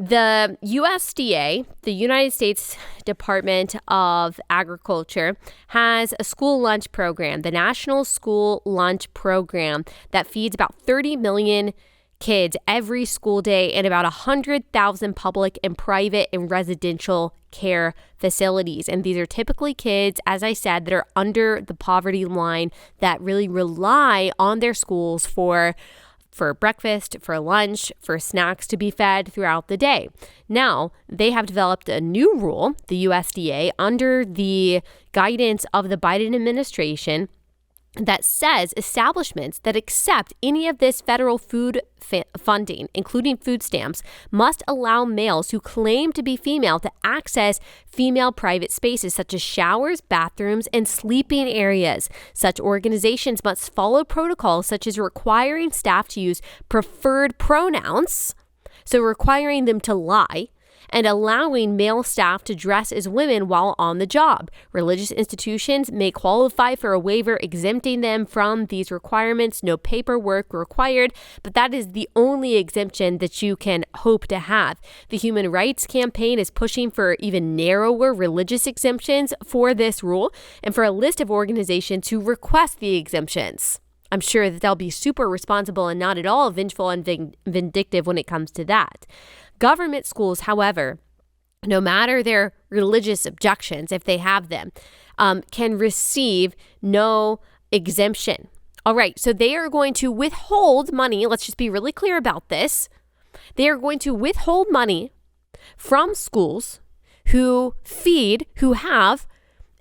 The USDA, the United States Department of Agriculture, has a school lunch program, the National School Lunch Program, that feeds about 30 million kids every school day in about 100,000 public and private and residential care facilities. And these are typically kids, as I said, that are under the poverty line that really rely on their schools for breakfast, for lunch, for snacks to be fed throughout the day. Now, they have developed a new rule, the USDA, under the guidance of the Biden administration, that says establishments that accept any of this federal food funding, including food stamps, must allow males who claim to be female to access female private spaces such as showers, bathrooms, and sleeping areas. Such organizations must follow protocols such as requiring staff to use preferred pronouns, so requiring them to lie, and allowing male staff to dress as women while on the job. Religious institutions may qualify for a waiver exempting them from these requirements. No paperwork required, but that is the only exemption that you can hope to have. The Human Rights Campaign is pushing for even narrower religious exemptions for this rule and for a list of organizations who request the exemptions. I'm sure that they'll be super responsible and not at all vengeful and vindictive when it comes to that. Government schools, however, no matter their religious objections, if they have them, can receive no exemption. All right, so they are going to withhold money. Let's just be really clear about this. They are going to withhold money from schools who have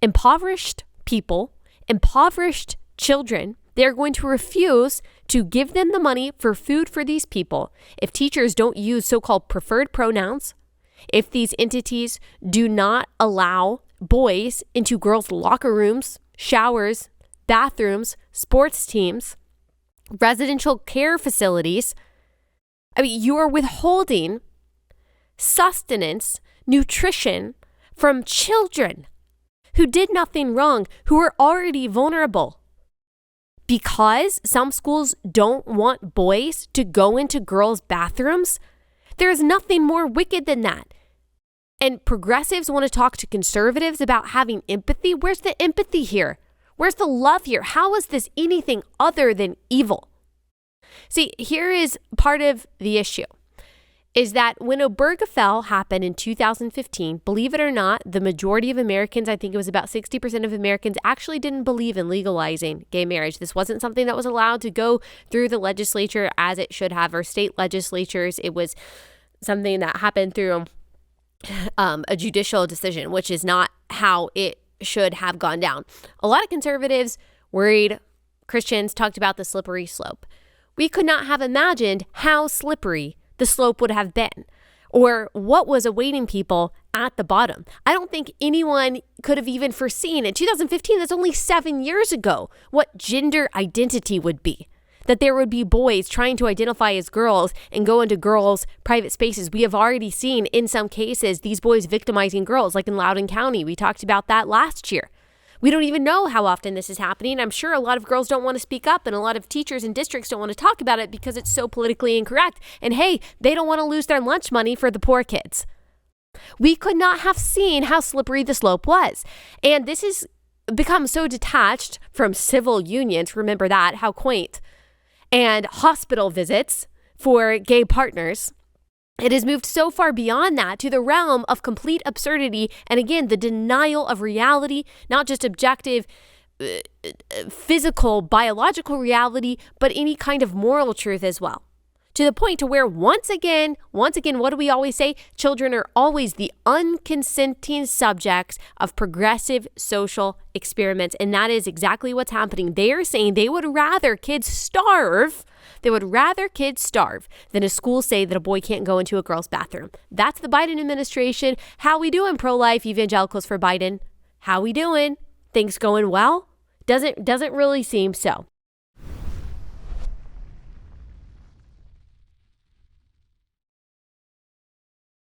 impoverished people, impoverished children. They're going to refuse to give them the money for food for these people if teachers don't use so-called preferred pronouns, if these entities do not allow boys into girls' locker rooms, showers, bathrooms, sports teams, residential care facilities. I mean, you are withholding sustenance, nutrition from children who did nothing wrong, who are already vulnerable. Because some schools don't want boys to go into girls' bathrooms, there is nothing more wicked than that. And progressives want to talk to conservatives about having empathy. Where's the empathy here? Where's the love here? How is this anything other than evil? See, here is part of the issue, is that when Obergefell happened in 2015, believe it or not, the majority of Americans, I think it was about 60% of Americans, actually didn't believe in legalizing gay marriage. This wasn't something that was allowed to go through the legislature as it should have, or state legislatures. It was something that happened through a judicial decision, which is not how it should have gone down. A lot of conservatives, worried Christians, talked about the slippery slope. We could not have imagined how slippery the slope would have been, or what was awaiting people at the bottom. I don't think anyone could have even foreseen in 2015, that's only 7 years ago, what gender identity would be. That there would be boys trying to identify as girls and go into girls' private spaces. We have already seen in some cases these boys victimizing girls, like in Loudoun County. We talked about that last year. We don't even know how often this is happening. I'm sure a lot of girls don't want to speak up, and a lot of teachers and districts don't want to talk about it because it's so politically incorrect. And hey, they don't want to lose their lunch money for the poor kids. We could not have seen how slippery the slope was. And this has become so detached from civil unions, remember that, how quaint, and hospital visits for gay partners. It has moved so far beyond that to the realm of complete absurdity. And again, the denial of reality, not just objective, physical, biological reality, but any kind of moral truth as well. To the point to where once again, what do we always say? Children are always the unconsenting subjects of progressive social experiments. And that is exactly what's happening. They are saying they would rather kids starve. They would rather kids starve than a school say that a boy can't go into a girl's bathroom. That's the Biden administration. How we doing, pro-life evangelicals for Biden? How we doing? Things going well? Doesn't really seem so.